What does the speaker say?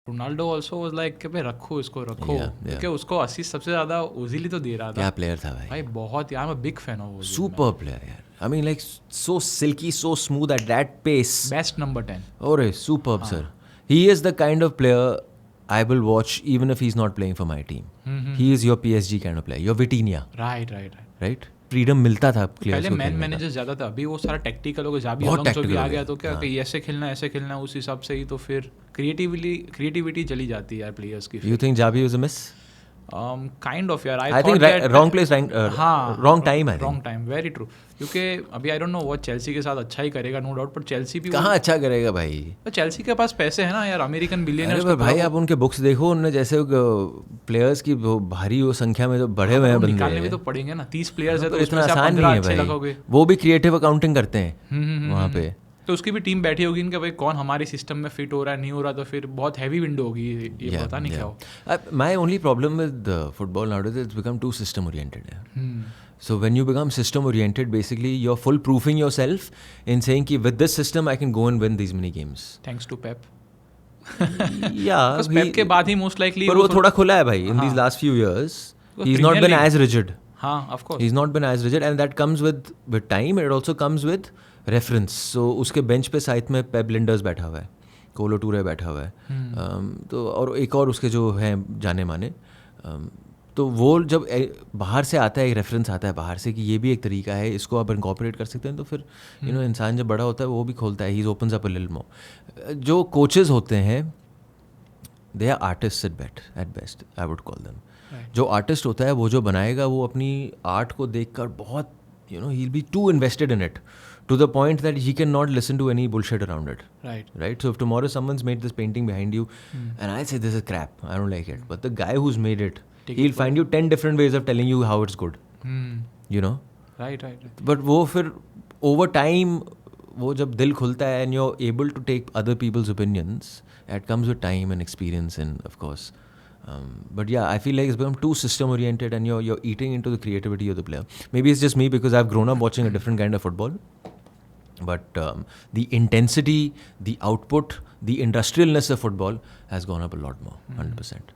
Ronaldo also was like कि भाई रखो इसको रखो, Yeah, yeah. क्योंकि उसको असिस्ट सबसे ज़्यादा ओजिली तो दे रहा था। क्या प्लेयर था भाई, भाई बहुत यार, मैं बिग फैन हूँ। सुपर प्लेयर यार. I mean like so silky, so smooth at that pace. Best number 10। Oh, superb sir. He is the kind of player I will watch even if he's not playing for my team. He is your PSG kind of player, your Vitinha. Right. Freedom मिलता था players पहले को man खेलने का. Manager ज़्यादा था, अभी वो सारा टेक्टिकल हो गया। जाबी बहुत अलोंसो भी tactical आ हो गया गया, तो क्या हाँ. कि ऐसे खेलना उस हिसाब से ही, तो फिर क्रिएटिविटी चली जाती है यार प्लेयर्स की। You think Javi was a miss? Kind of यार, I think wrong place, wrong time. I think wrong time, very true. क्योंकि अभी आई डोंट नो वो चेल्सी के साथ अच्छा ही करेगा नो डाउट, पर चेल्सी भी कहाँ अच्छा करेगा भाई. तो चेल्सी के पास पैसे है ना यार, अमेरिकन अरे बिलियनर्स भाई आप उनके बुक्स देखो, उनने जैसे प्लेयर्स की वो भारी वो संख्या में जो बढ़े हुए हैं बंदे, निकालने भी तो पड़ेंगे ना। 30 प्लेयर्स है तो इतना उसमें से आप आसान 15 नहीं है अच्छे भाई. लगोगे। वो भी क्रिएटिव अकाउंटिंग करते हैं वहाँ पे. तो उसकी भी टीम बैठी होगी इनका, भाई कौन हमारे सिस्टम में फिट हो रहा है नहीं हो रहा, तो फिर बहुत हैवी विंडो होगी ये पता नहीं क्या हो. My only problem with football nowadays is it's become too system oriented. So when you become system oriented, basically you're full proofing yourself in saying कि with this system I can go and win these many games. Thanks to Pep. Yeah, बस पेप के बाद ही most likely पर वो थोड़ा खुला है भाई. In these last few years, he's not been as rigid. हाँ, of course. He's not been as rigid, and that comes with time. It also comes with reference. So उसके बेंच पे side में पेप लिंडर्स बैठा हुआ है, कोलो टूरे बैठा हुआ है, तो और एक और उसके जो हैं जाने माने, तो वो जब बाहर से आता है, एक रेफरेंस आता है बाहर से कि ये भी एक तरीका है, इसको आप इनकॉर्पोरेट कर सकते हैं, तो फिर इंसान जब बड़ा होता है वो भी खोलता है, he opens up a little more. जो कोचेस होते हैं they are artist at best I would call them. जो आर्टिस्ट होता है वो जो बनाएगा, वो अपनी आर्ट को देखकर बहुत he will be too invested in it to the point that he cannot listen to any bullshit around it. Right. So if tomorrow someone's made this painting behind you and I say this is crap, I don't like it, but the guy who's made it, he'll find you 10 different ways of telling you how it's good. Right. But वो फिर over time वो जब दिल खुलता है and you're able to take other people's opinions, it comes with time and experience and of course. But yeah, I feel like it's become too system oriented and you're eating into the creativity of the player. Maybe it's just me because I've grown up watching a different kind of football. But the intensity, the output, the industrialness of football has gone up a lot more, 100%.